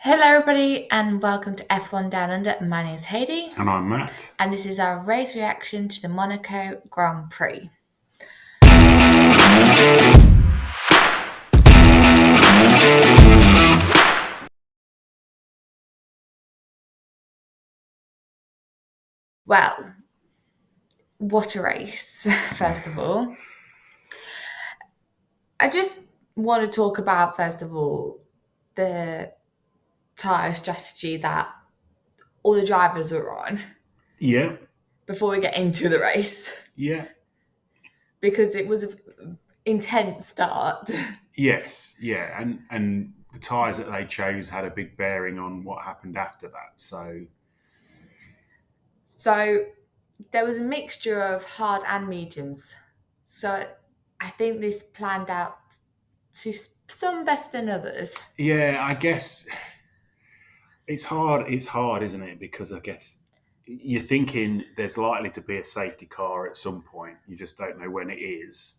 Hello, everybody, and welcome to F1 Down Under. My name is Heidi, And I'm Matt. and this is our race reaction to the Monaco Grand Prix. Well, what a race, first of all. I just want to talk about, first of all, the tyre strategy that all the drivers were on Yeah, before we get into the race, yeah, because it was an intense start. yes, yeah. And the tyres that they chose had a big bearing on what happened after that. So, So there was a mixture of hard and mediums. So I think this planned out to some better than others. yeah, I guess it's hard. It's hard, isn't it? Because I guess you're thinking there's likely to be a safety car at some point. You just don't know when it is.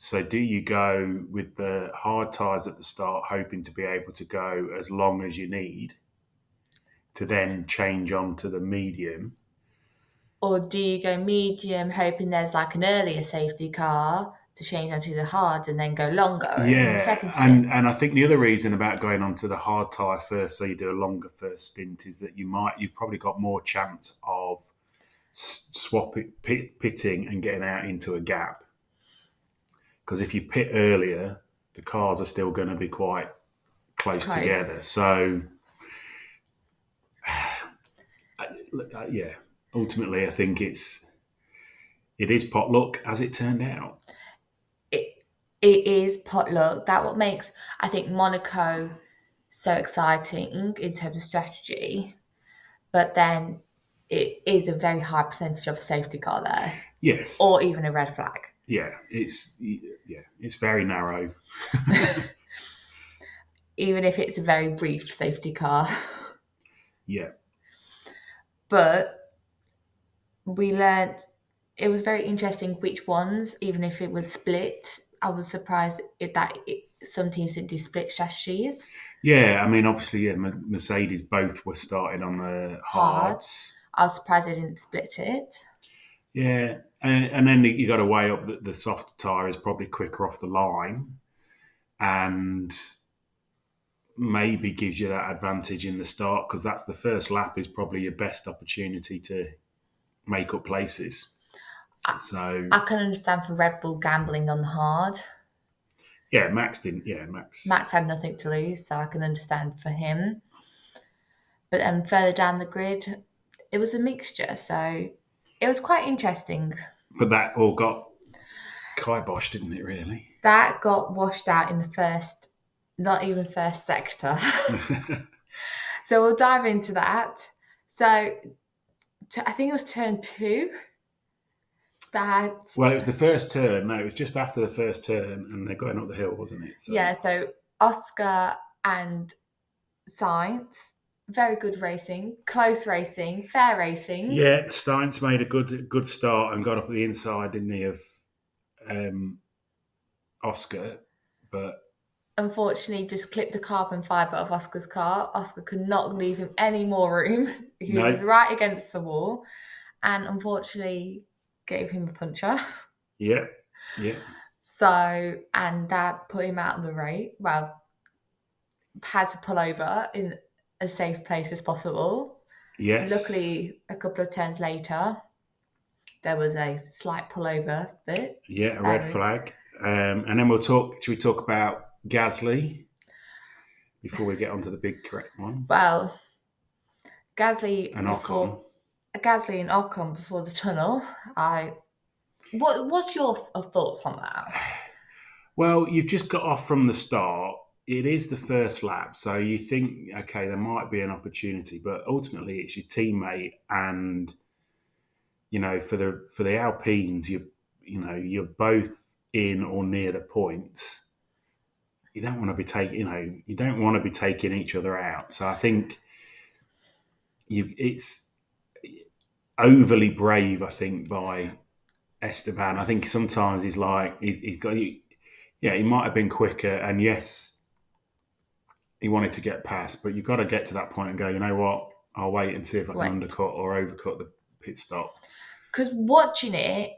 So, do you go with the hard tyres at the start, hoping to be able to go as long as you need to then change on to the medium? Or do you go medium, hoping there's like an earlier safety car to change onto the hard and then go longer in the Yeah, second stint? and I think the other reason about going on to the hard tyre first, so you do a longer first stint, is that you've probably got more chance of pitting and getting out into a gap. Because if you pit earlier, the cars are still going to be quite close Close. together. So, yeah, ultimately, I think it is pot luck as it turned out. It, it is potluck. That what makes, I think, Monaco so exciting in terms of strategy. But then it is a very high percentage of a safety car there, Yes, or even a red flag. it's very narrow. Even if it's a very brief safety car. Yeah. But we learnt it was very interesting which ones, even if it was split. I was surprised some teams didn't do split strategies. Yeah, I mean, obviously, yeah, Mercedes both were started on the Hard. hards. I was surprised they didn't split it. Yeah, and then you got to weigh up that the softer tyre is probably quicker off the line and maybe gives you that advantage in the start because that's the first lap is probably your best opportunity to make up places. I, So, I can understand for Red Bull gambling on the hard. yeah, Max didn't. Yeah, Max. Max had nothing to lose, so I can understand for him. But then further down the grid, it was a mixture, so it was quite interesting. But that all got kiboshed, didn't it, really? That got washed out in the first, not even first sector. So we'll dive into that. So I think it was turn two that, Well, it was the first turn. No, it was just after the first turn, and they're going up the hill, wasn't it? So, yeah, so Oscar and Science, very good racing, close racing, fair racing. yeah, Steins made a good start and got up the inside, didn't he, of um, Oscar? But Unfortunately, just clipped the carbon fibre of Oscar's car. Oscar could not leave him any more room. He was no, right against the wall, and unfortunately gave him a puncher. yeah, yeah, So, and that put him out of the race. Well, had to pull over in as safe place as possible. yes, Luckily, a couple of turns later, there was a slight pullover bit. yeah, a red flag. And then we'll talk. Should we talk about Gasly before we get onto the big correct one Well, Gasly and Ocon? before Gasly and Ocon before the tunnel. What's your thoughts on that? Well, you've just got off from the start. It is the first lap, so you think, okay, there might be an opportunity, but ultimately it's your teammate, and for the Alpines, you're both in or near the points. You don't want to be taking each other out. So I think it's overly brave. I think by Esteban. I think sometimes he's got. Yeah, he might have been quicker, and yes, he wanted to get past, but you've got to get to that point and go, you know what? I'll wait and see if I can Wait, undercut or overcut the pit stop. because watching it,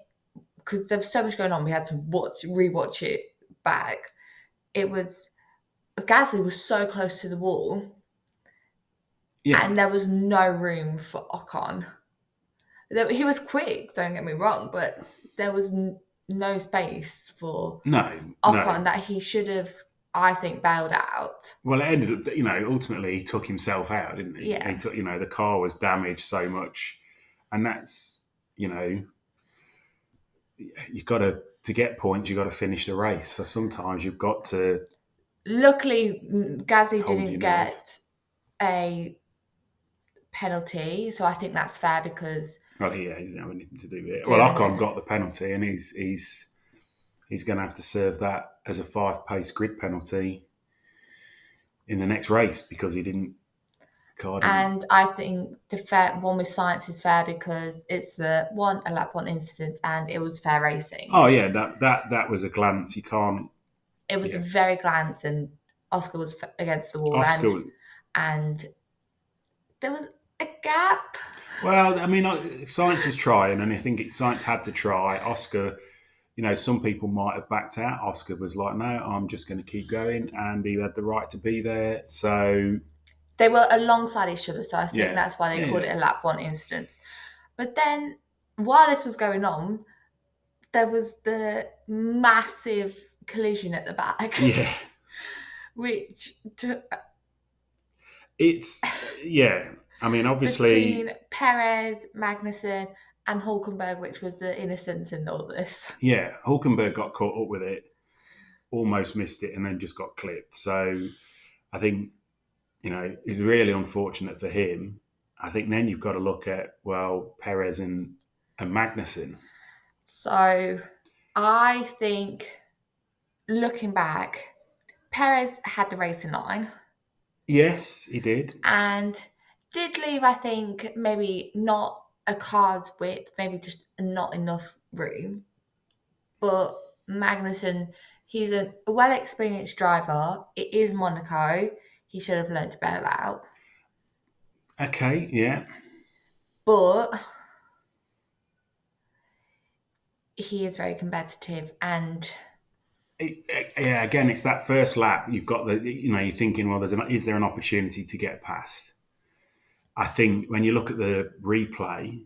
because there was so much going on, we had to rewatch it back. It was Gasly was so close to the wall, Yeah, and there was no room for Ocon. He was quick, don't get me wrong, but there was no space for no, no. Ocon that he should have, I think, bailed out. Well, it ended up, ultimately he took himself out, didn't he? He Yeah. took, the car was damaged so much, and that's, you've got to get points. You've got to finish the race. So sometimes you've got to Luckily, Gasly hold didn't your nerve. get a penalty, so I think that's fair because Well, he didn't have anything to do with it. Well, doing Ocon it. got the penalty, and he's going to have to serve that as a 5 pace grid penalty in the next race because he didn't. Car didn't. And I think the fair one with science is fair because it's a lap one incident and it was fair racing. Oh yeah, that was a glance. You can't. It was a Yeah, very glance, and Oscar was against the wall, Oscar. and there was a gap. Well, I mean, science was trying, and I think science had to try. Oscar, some people might have backed out. Oscar was like, "No, I'm just going to keep going," and he had the right to be there. So They were alongside each other, so I think yeah, that's why they yeah, called yeah, it a lap one incident. But then, while this was going on, there was the massive collision at the back, yeah. which took It's yeah. I mean, between obviously, Perez, Magnussen, and Hulkenberg, which was the innocence in all this. yeah. Hulkenberg got caught up with it, almost missed it, and then just got clipped. So I think it's really unfortunate for him. I think then you've got to look at Perez and Magnussen. So I think, looking back, Perez had the racing line Yes, he did. and did leave, I think, maybe not a car's width, maybe just not enough room. But Magnussen, he's a well experienced driver. It is Monaco. He should have learned to bail out. Okay, yeah. But he is very competitive and Yeah, again, it's that first lap. You've got you're thinking, well, is there an opportunity to get past? I think when you look at the replay,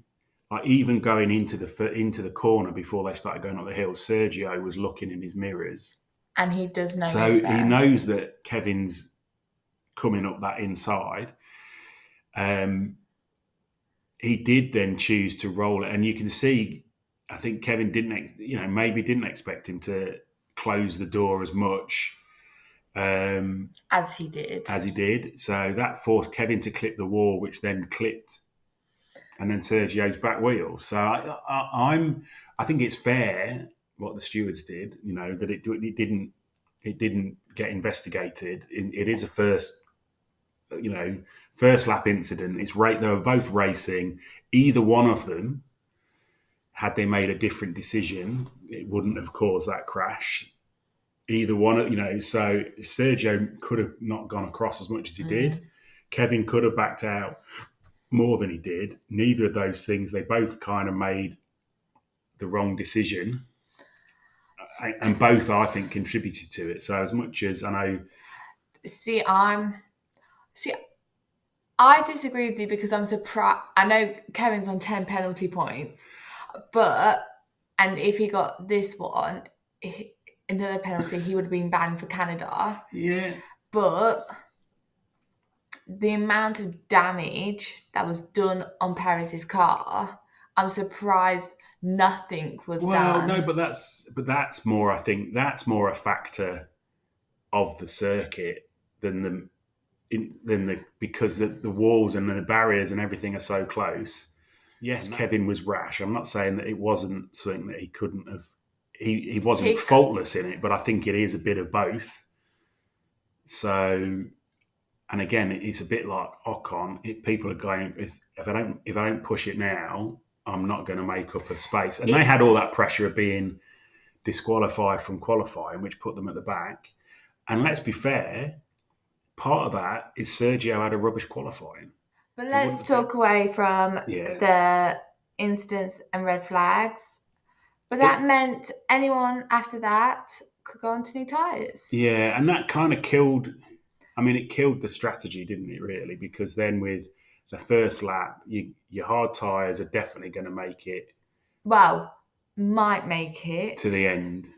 like even going into the corner before they started going up the hill, Sergio was looking in his mirrors, he does know he's so he there. knows that Kevin's coming up that inside. Um, he did then choose to roll it, and you can see. I think Kevin maybe didn't expect him to close the door as much As he did. as he did. So that forced Kevin to clip the wall, which then clipped, and then Sergio's back wheel. So I think it's fair what the stewards did. That it didn't get investigated. It is a you know first lap incident. It's right. They were both racing. Either one of them, had they made a different decision, it wouldn't have caused that crash. Either one, so Sergio could have not gone across as much as he did. Mm. Kevin could have backed out more than he did. Neither of those things, they both kind of made the wrong decision. And both, I think, contributed to it. So as much as I know, See, see. I disagree with you because I'm surprised. I know Kevin's on 10 penalty points, but and if he got this one, another penalty, he would have been banned for Canada. yeah, But the amount of damage that was done on Perez's car, I'm surprised nothing was well, no, done. but that's more. I think that's more a factor of the circuit than the because the walls and the barriers and everything are so close. Yes, Kevin was rash. I'm not saying that it wasn't something that he couldn't have. He wasn't He, faultless in it, but I think it is a bit of both. So, and again, it's a bit like Ocon. People are going, if I don't push it now, I'm not going to make up a space. And they it, had all that pressure of being disqualified from qualifying, which put them at the back. And let's be fair, part of that is Sergio had a rubbish qualifying. But He wouldn't let's have been. talk away from Yeah. the incidents and red flags. But that It, meant anyone after that could go onto new tyres. yeah, and that kind of killed. I mean, it killed the strategy, didn't it? Really, because then with the first lap, your hard tires are definitely going to make it Well, might make it. to the end.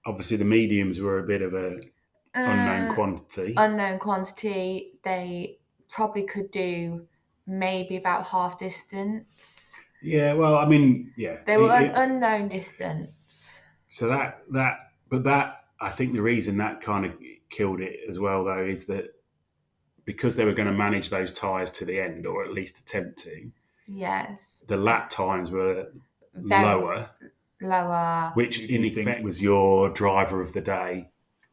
Obviously, the mediums were a bit of a unknown Uh, quantity. Unknown quantity. They probably could do maybe about half distance. Yeah, well, I mean, yeah, They were an unknown distance. so but that I think the reason that kind of killed it as well, though, is that because they were going to manage those tyres to the end, or at least attempt to, Yes. the lap times were Very lower, lower. which in effect was your driver of the day.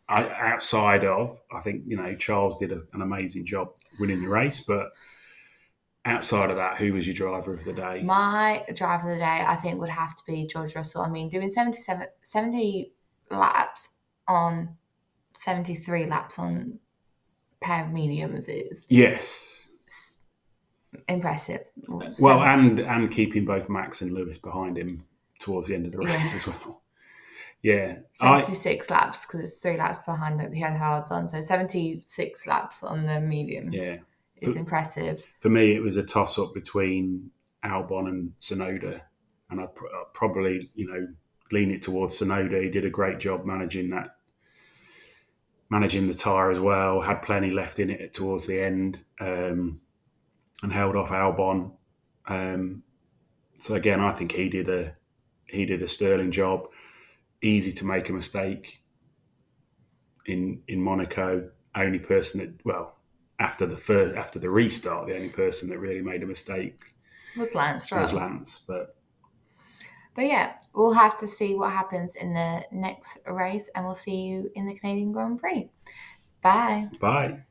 Outside of, I think Charles did an amazing job winning the race, but outside of that, who was your driver of the day? My driver of the day, I think, would have to be George Russell. I mean, doing 70 laps on 73 laps on pair of mediums is Yes, impressive. well, Seven, and keeping both Max and Lewis behind him towards the end of the yeah, race as well. Yeah, I 76 laps because it's 3 laps behind that he had hards on. So 76 laps on the mediums yeah. is impressive. For me, it was a toss up between Albon and Sonoda, and I'd probably lean it towards Sonoda. He did a great job managing the tyre as well. Had plenty left in it towards the end, and held off Albon. Um, so again, I think he did a sterling job. Easy to make a mistake in Monaco. Only person that after the restart, the only person that really made a mistake Was Lance was Stroll. Lance. But yeah, we'll have to see what happens in the next race and we'll see you in the Canadian Grand Prix. Bye. Bye.